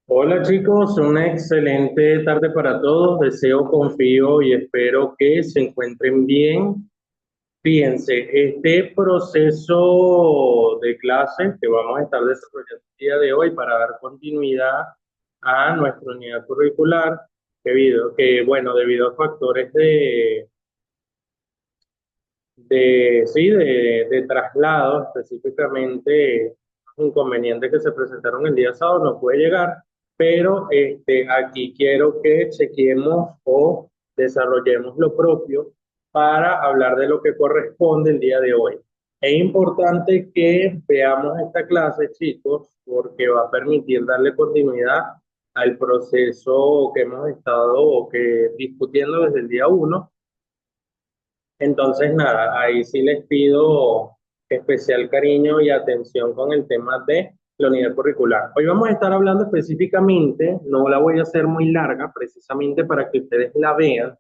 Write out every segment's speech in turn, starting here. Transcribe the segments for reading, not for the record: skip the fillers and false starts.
Hola chicos, una excelente tarde para todos. Deseo, confío y espero que se encuentren bien. Fíjense, este proceso de clase que vamos a estar desarrollando el día de hoy para dar continuidad a nuestra unidad curricular, debido a factores de traslado, específicamente inconvenientes que se presentaron el día sábado, no puede llegar, pero aquí quiero que chequemos o desarrollemos lo propio para hablar de lo que corresponde el día de hoy. Es importante que veamos esta clase, chicos, porque va a permitir darle continuidad al proceso que hemos estado o que discutiendo desde el día uno. Entonces, nada, ahí sí les pido especial cariño y atención con el tema de la unidad curricular. Hoy vamos a estar hablando específicamente, no la voy a hacer muy larga, precisamente para que ustedes la vean.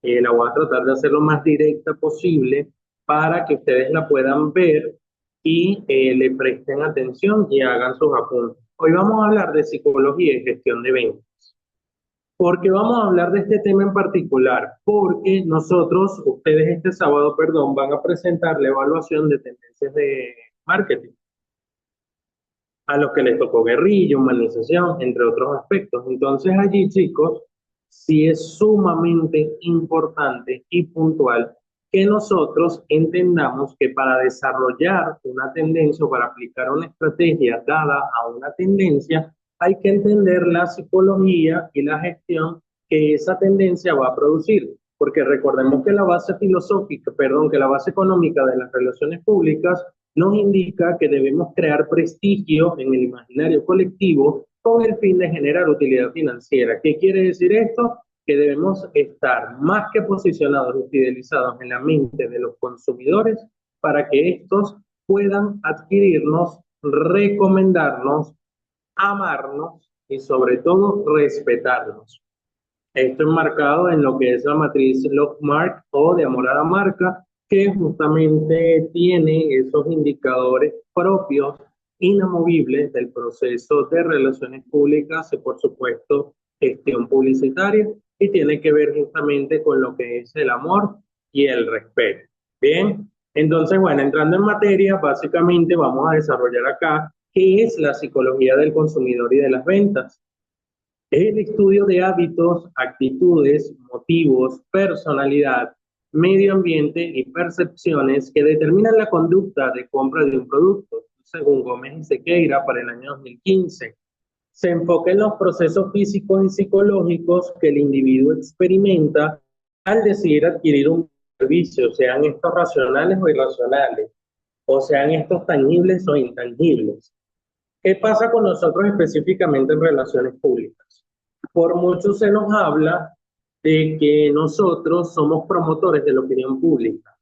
La voy a tratar de hacer lo más directa posible para que ustedes la puedan ver y le presten atención y hagan sus apuntes. Hoy vamos a hablar de psicología y gestión de ventas. ¿Por qué vamos a hablar de este tema en particular? Porque ustedes este sábado, perdón, van a presentar la evaluación de tendencias de marketing, a los que les tocó guerrilla, humanización, entre otros aspectos. Entonces allí, chicos, sí es sumamente importante y puntual que nosotros entendamos que para desarrollar una tendencia o para aplicar una estrategia dada a una tendencia, hay que entender la psicología y la gestión que esa tendencia va a producir. Porque recordemos que la base filosófica, perdón, que la base económica de las relaciones públicas nos indica que debemos crear prestigio en el imaginario colectivo con el fin de generar utilidad financiera. ¿Qué quiere decir esto? Que debemos estar más que posicionados y fidelizados en la mente de los consumidores para que estos puedan adquirirnos, recomendarnos, amarnos y sobre todo respetarnos. Esto enmarcado en lo que es la matriz Love-Mark o de amor a la marca, que justamente tiene esos indicadores propios, inamovibles del proceso de relaciones públicas y por supuesto gestión publicitaria, y tiene que ver justamente con lo que es el amor y el respeto. Bien, entonces bueno, entrando en materia, básicamente vamos a desarrollar acá qué es la psicología del consumidor y de las ventas. Es el estudio de hábitos, actitudes, motivos, personalidad, medio ambiente y percepciones que determinan la conducta de compra de un producto, según Gómez y Sequeira para el año 2015. Se enfoca en los procesos físicos y psicológicos que el individuo experimenta al decidir adquirir un servicio, sean estos racionales o irracionales, o sean estos tangibles o intangibles. ¿Qué pasa con nosotros específicamente en relaciones públicas? Por mucho se nos habla de que nosotros somos promotores de la opinión pública,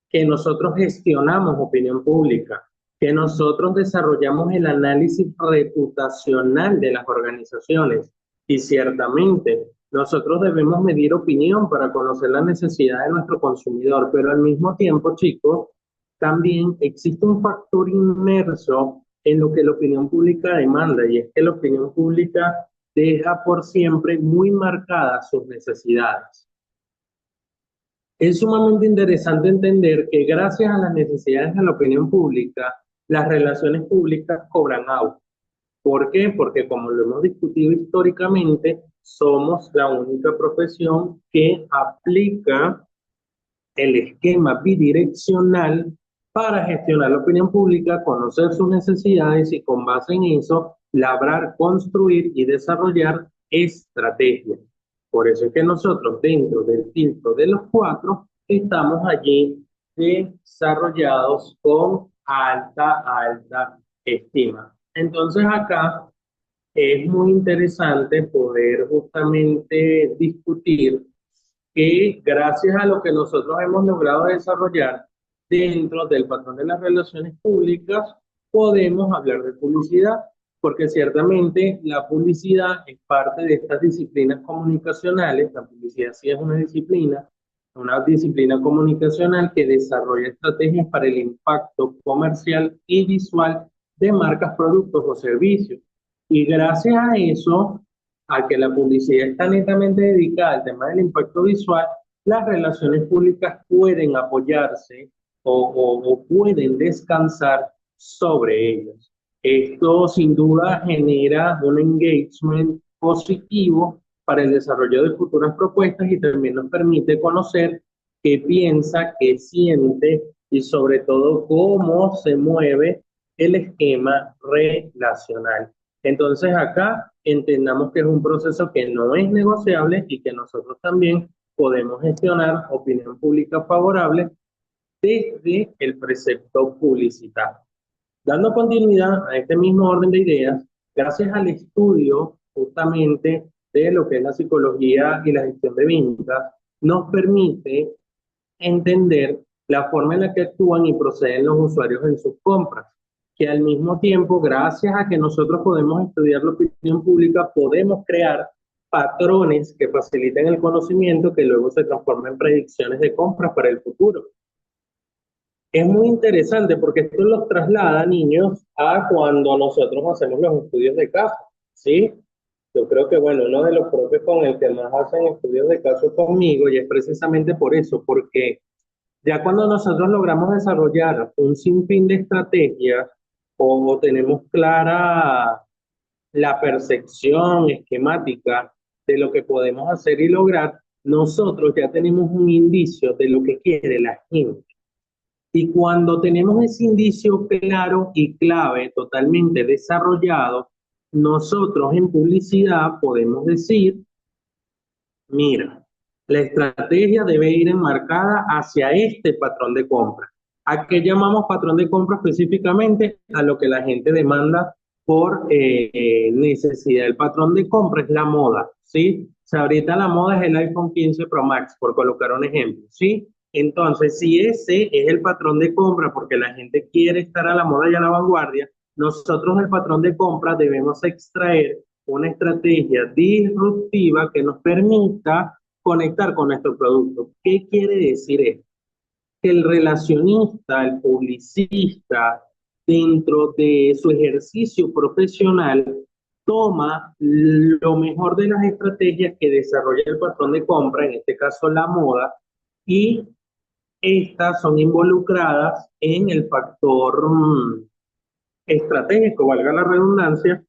que nosotros gestionamos opinión pública, que nosotros desarrollamos el análisis reputacional de las organizaciones y ciertamente nosotros debemos medir opinión para conocer la necesidad de nuestro consumidor, pero al mismo tiempo, chicos, también existe un factor inmerso en lo que la opinión pública demanda y es que la opinión pública deja por siempre muy marcadas sus necesidades. Es sumamente interesante entender que gracias a las necesidades de la opinión pública, las relaciones públicas cobran auge. ¿Por qué? Porque como lo hemos discutido históricamente, somos la única profesión que aplica el esquema bidireccional para gestionar la opinión pública, conocer sus necesidades y con base en eso, labrar, construir y desarrollar estrategias. Por eso es que nosotros dentro del filtro de los cuatro estamos allí desarrollados con alta estima. Entonces acá es muy interesante poder justamente discutir que gracias a lo que nosotros hemos logrado desarrollar dentro del patrón de las relaciones públicas, podemos hablar de publicidad, porque ciertamente la publicidad es parte de estas disciplinas comunicacionales. La publicidad sí es una disciplina comunicacional que desarrolla estrategias para el impacto comercial y visual de marcas, productos o servicios. Y gracias a eso, a que la publicidad está netamente dedicada al tema del impacto visual, las relaciones públicas pueden apoyarse o pueden descansar sobre ellos. Esto sin duda genera un engagement positivo para el desarrollo de futuras propuestas y también nos permite conocer qué piensa, qué siente y sobre todo cómo se mueve el esquema relacional. Entonces acá entendamos que es un proceso que no es negociable y que nosotros también podemos gestionar opinión pública favorable desde el precepto publicitario. Dando continuidad a este mismo orden de ideas, gracias al estudio justamente de lo que es la psicología y la gestión de ventas, nos permite entender la forma en la que actúan y proceden los usuarios en sus compras, que al mismo tiempo, gracias a que nosotros podemos estudiar la opinión pública, podemos crear patrones que faciliten el conocimiento que luego se transforman en predicciones de compras para el futuro. Es muy interesante porque esto los traslada, niños, a cuando nosotros hacemos los estudios de caso, ¿sí? Yo creo que, bueno, uno de los profes con el que más hacen estudios de caso es conmigo y es precisamente por eso, porque ya cuando nosotros logramos desarrollar un sinfín de estrategias o tenemos clara la percepción esquemática de lo que podemos hacer y lograr, nosotros ya tenemos un indicio de lo que quiere la gente. Y cuando tenemos ese indicio claro y clave, totalmente desarrollado, nosotros en publicidad podemos decir, mira, la estrategia debe ir enmarcada hacia este patrón de compra. ¿A qué llamamos patrón de compra específicamente? A lo que la gente demanda por necesidad. El patrón de compra es la moda, ¿sí? O sea, ahorita la moda es el iPhone 15 Pro Max, por colocar un ejemplo, ¿sí? Entonces, si ese es el patrón de compra porque la gente quiere estar a la moda y a la vanguardia, nosotros el patrón de compra debemos extraer una estrategia disruptiva que nos permita conectar con nuestro producto. ¿Qué quiere decir esto? Que el relacionista, el publicista, dentro de su ejercicio profesional, toma lo mejor de las estrategias que desarrolla el patrón de compra, en este caso la moda, y estas son involucradas en el factor estratégico, valga la redundancia,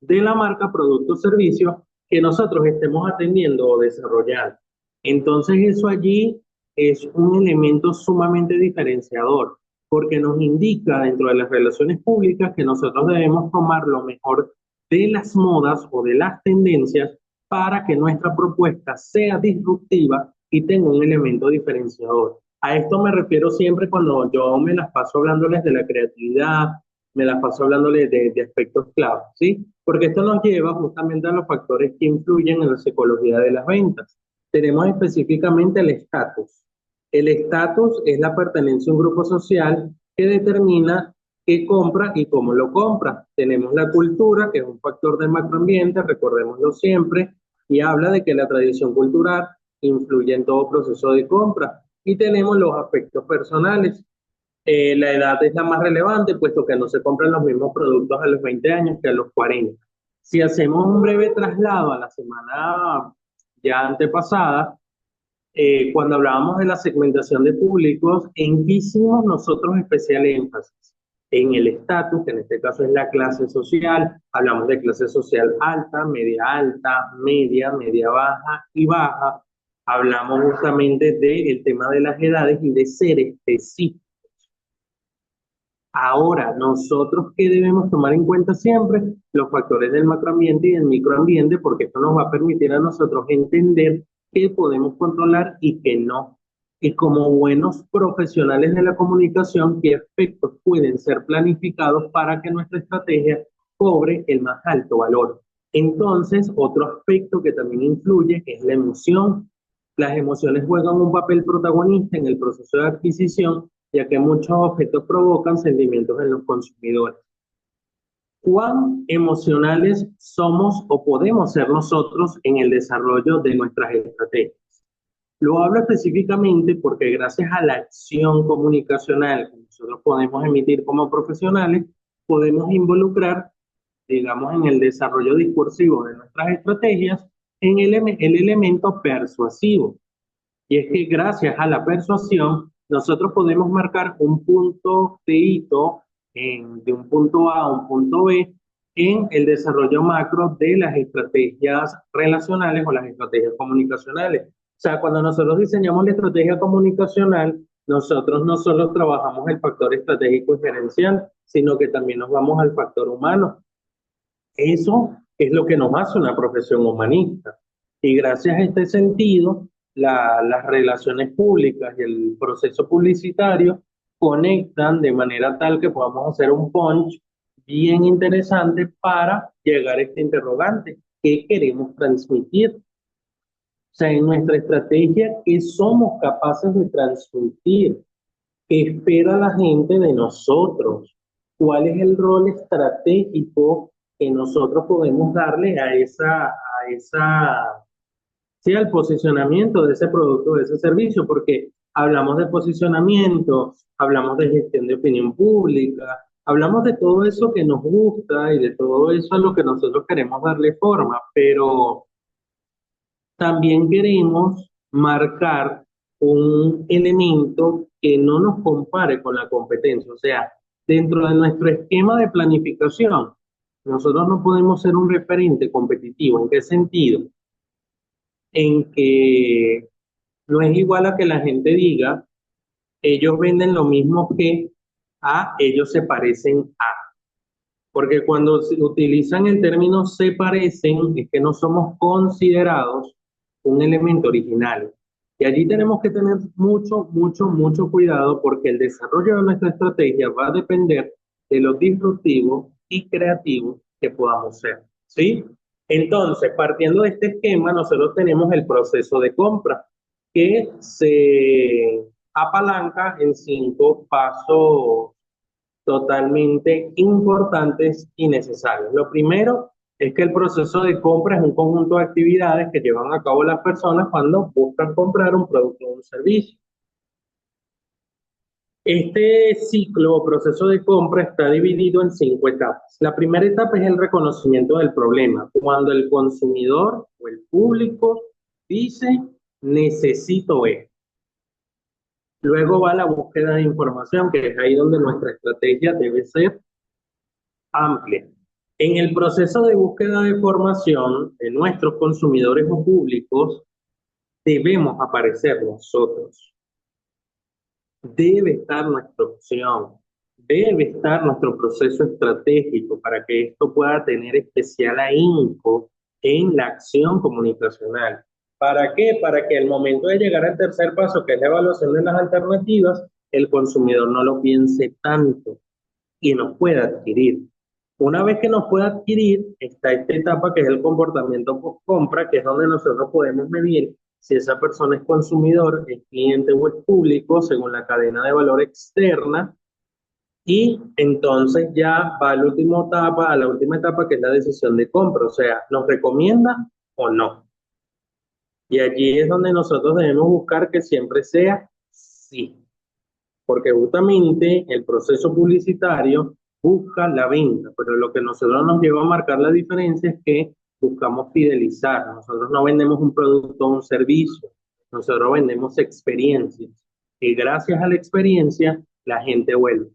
de la marca, producto o servicio que nosotros estemos atendiendo o desarrollando. Entonces eso allí es un elemento sumamente diferenciador, porque nos indica dentro de las relaciones públicas que nosotros debemos tomar lo mejor de las modas o de las tendencias para que nuestra propuesta sea disruptiva y tenga un elemento diferenciador. A esto me refiero siempre cuando yo me las paso hablándoles de la creatividad, me las paso hablándoles de aspectos clave, ¿sí? Porque esto nos lleva justamente a los factores que influyen en la psicología de las ventas. Tenemos específicamente el estatus. El estatus es la pertenencia a un grupo social que determina qué compra y cómo lo compra. Tenemos la cultura, que es un factor del macroambiente, recordémoslo siempre, y habla de que la tradición cultural influye en todo proceso de compra. Y tenemos los aspectos personales. La edad es la más relevante, puesto que no se compran los mismos productos a los 20 años que a los 40. Si hacemos un breve traslado a la semana ya antepasada, cuando hablábamos de la segmentación de públicos, ¿en qué hicimos nosotros especial énfasis? En el estatus, que en este caso es la clase social, hablamos de clase social alta, media baja y baja. Hablamos justamente del tema de las edades y de ser específicos. Ahora, nosotros qué debemos tomar en cuenta siempre los factores del macroambiente y del microambiente, porque esto nos va a permitir a nosotros entender qué podemos controlar y qué no. Y como buenos profesionales de la comunicación, qué aspectos pueden ser planificados para que nuestra estrategia cobre el más alto valor. Entonces, otro aspecto que también influye es la emoción. Las emociones juegan un papel protagonista en el proceso de adquisición, ya que muchos objetos provocan sentimientos en los consumidores. ¿Cuán emocionales somos o podemos ser nosotros en el desarrollo de nuestras estrategias? Lo hablo específicamente porque gracias a la acción comunicacional que nosotros podemos emitir como profesionales, podemos involucrar digamos, en el desarrollo discursivo de nuestras estrategias, en el elemento persuasivo. Y es que gracias a la persuasión, nosotros podemos marcar un punto de hito de un punto A a un punto B en el desarrollo macro de las estrategias relacionales o las estrategias comunicacionales. O sea, cuando nosotros diseñamos la estrategia comunicacional, nosotros no solo trabajamos el factor estratégico y gerencial, sino que también nos vamos al factor humano. Eso es lo que nos hace una profesión humanista. Y gracias a este sentido, las relaciones públicas y el proceso publicitario conectan de manera tal que podamos hacer un punch bien interesante para llegar a este interrogante. ¿Qué queremos transmitir? O sea, en nuestra estrategia, ¿qué somos capaces de transmitir? ¿Qué espera la gente de nosotros? ¿Cuál es el rol estratégico que nosotros podemos darle sí, al posicionamiento de ese producto, de ese servicio? Porque hablamos de posicionamiento, hablamos de gestión de opinión pública, hablamos de todo eso que nos gusta y de todo eso a lo que nosotros queremos darle forma, pero también queremos marcar un elemento que no nos compare con la competencia. O sea, dentro de nuestro esquema de planificación, nosotros no podemos ser un referente competitivo. ¿En qué sentido? En que no es igual a que la gente diga, ellos venden lo mismo que a, ellos se parecen a. Porque cuando se utilizan el término se parecen, es que no somos considerados un elemento original. Y allí tenemos que tener mucho, mucho, mucho cuidado porque el desarrollo de nuestra estrategia va a depender de lo disruptivo y creativo que podamos ser. ¿Sí? Entonces, partiendo de este esquema, nosotros tenemos el proceso de compra que se apalanca en 5 pasos totalmente importantes y necesarios. Lo primero es que el proceso de compra es un conjunto de actividades que llevan a cabo las personas cuando buscan comprar un producto o un servicio. Este ciclo o proceso de compra está dividido en 5 etapas. La primera etapa es el reconocimiento del problema, cuando el consumidor o el público dice, necesito esto. Luego va la búsqueda de información, que es ahí donde nuestra estrategia debe ser amplia. En el proceso de búsqueda de formación de nuestros consumidores o públicos, debemos aparecer nosotros. Debe estar nuestra opción, debe estar nuestro proceso estratégico para que esto pueda tener especial ahínco en la acción comunicacional. ¿Para qué? Para que al momento de llegar al tercer paso, que es la evaluación de las alternativas, el consumidor no lo piense tanto y nos pueda adquirir. Una vez que nos pueda adquirir, está esta etapa que es el comportamiento post-compra, que es donde nosotros podemos medir si esa persona es consumidor, es cliente o es público, según la cadena de valor externa. Y entonces ya va a la última etapa, que es la decisión de compra. O sea, ¿nos recomienda o no? Y allí es donde nosotros debemos buscar que siempre sea sí, porque justamente el proceso publicitario busca la venta, pero lo que nosotros nos lleva a marcar la diferencia es que buscamos fidelizar. Nosotros no vendemos un producto o un servicio, nosotros vendemos experiencias. Y gracias a la experiencia, la gente vuelve.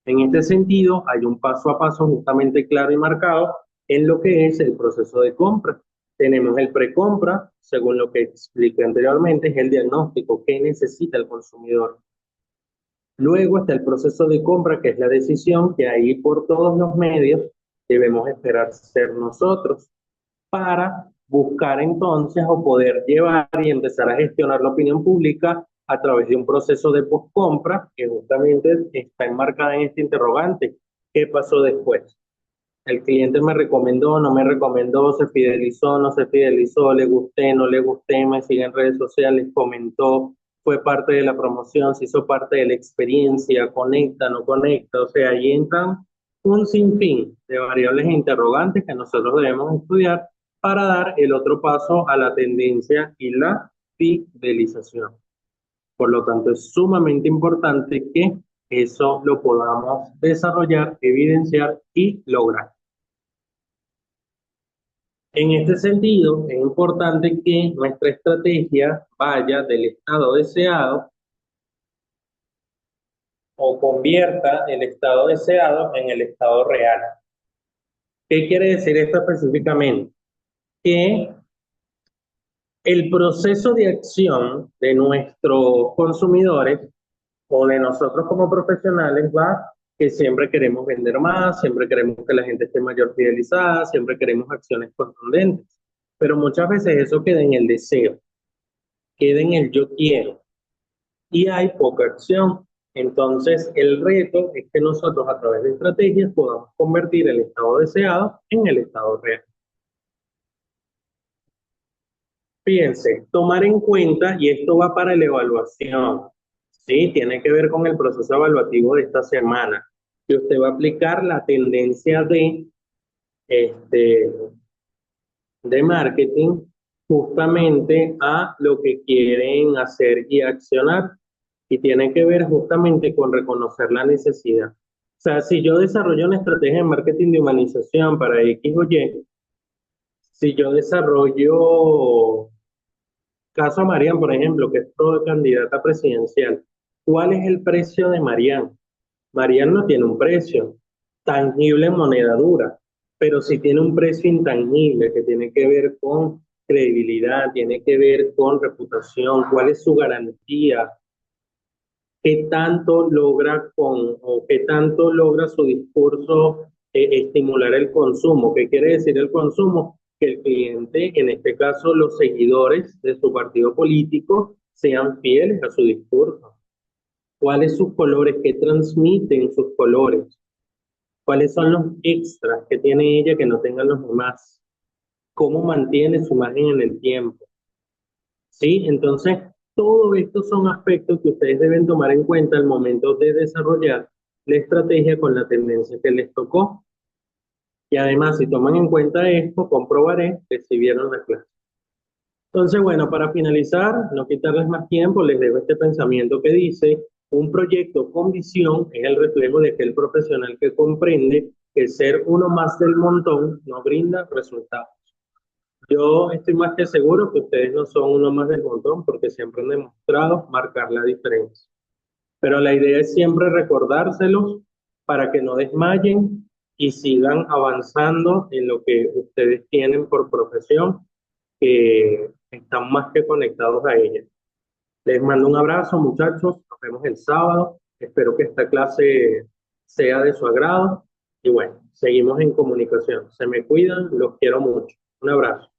En este sentido, hay un paso a paso justamente claro y marcado en lo que es el proceso de compra. Tenemos el precompra, según lo que expliqué anteriormente, es el diagnóstico que necesita el consumidor. Luego está el proceso de compra, que es la decisión que ahí por todos los medios debemos esperar ser nosotros para buscar entonces o poder llevar y empezar a gestionar la opinión pública a través de un proceso de postcompra que justamente está enmarcada en este interrogante. ¿Qué pasó después? El cliente me recomendó, no me recomendó, se fidelizó, no se fidelizó, le gusté, no le gusté, me sigue en redes sociales, comentó, fue parte de la promoción, se hizo parte de la experiencia, conecta, no conecta. O sea, ahí entran un sinfín de variables e interrogantes que nosotros debemos estudiar para dar el otro paso a la tendencia y la fidelización. Por lo tanto, es sumamente importante que eso lo podamos desarrollar, evidenciar y lograr. En este sentido, es importante que nuestra estrategia vaya del estado deseado o convierta el estado deseado en el estado real. ¿Qué quiere decir esto específicamente? Que el proceso de acción de nuestros consumidores o de nosotros como profesionales va que siempre queremos vender más, siempre queremos que la gente esté mayor fidelizada, siempre queremos acciones contundentes, pero muchas veces eso queda en el deseo, queda en el yo quiero y hay poca acción. Entonces, el reto es que nosotros a través de estrategias podamos convertir el estado deseado en el estado real. Fíjense, tomar en cuenta, y esto va para la evaluación, ¿sí? Tiene que ver con el proceso evaluativo de esta semana, que usted va a aplicar la tendencia este, de marketing justamente a lo que quieren hacer y accionar, y tiene que ver justamente con reconocer la necesidad. O sea, si yo desarrollo una estrategia de marketing de humanización para X o Y, si yo desarrollo caso a Marian, por ejemplo, que es candidata presidencial. ¿Cuál es el precio de Marian? Marian no tiene un precio tangible en moneda dura, pero sí tiene un precio intangible que tiene que ver con credibilidad, tiene que ver con reputación, cuál es su garantía, qué tanto logra con o qué tanto logra su discurso estimular el consumo. ¿Qué quiere decir el consumo? Que el cliente, en este caso los seguidores de su partido político, sean fieles a su discurso. ¿Cuáles sus colores? ¿Qué transmiten sus colores? ¿Cuáles son los extras que tiene ella que no tengan los demás? ¿Cómo mantiene su imagen en el tiempo? ¿Sí? Entonces, todo esto son aspectos que ustedes deben tomar en cuenta al momento de desarrollar la estrategia con la tendencia que les tocó. Y además, si toman en cuenta esto, comprobaré que si vieron la clase. Entonces, bueno, para finalizar, no quitarles más tiempo, les dejo este pensamiento que dice, un proyecto con visión es el reflejo de aquel profesional que comprende que ser uno más del montón no brinda resultados. Yo estoy más que seguro que ustedes no son uno más del montón porque siempre han demostrado marcar la diferencia. Pero la idea es siempre recordárselos para que no desmayen y sigan avanzando en lo que ustedes tienen por profesión, que están más que conectados a ella. Les mando un abrazo, muchachos. Nos vemos el sábado. Espero que esta clase sea de su agrado. Y bueno, seguimos en comunicación. Se me cuidan, los quiero mucho. Un abrazo.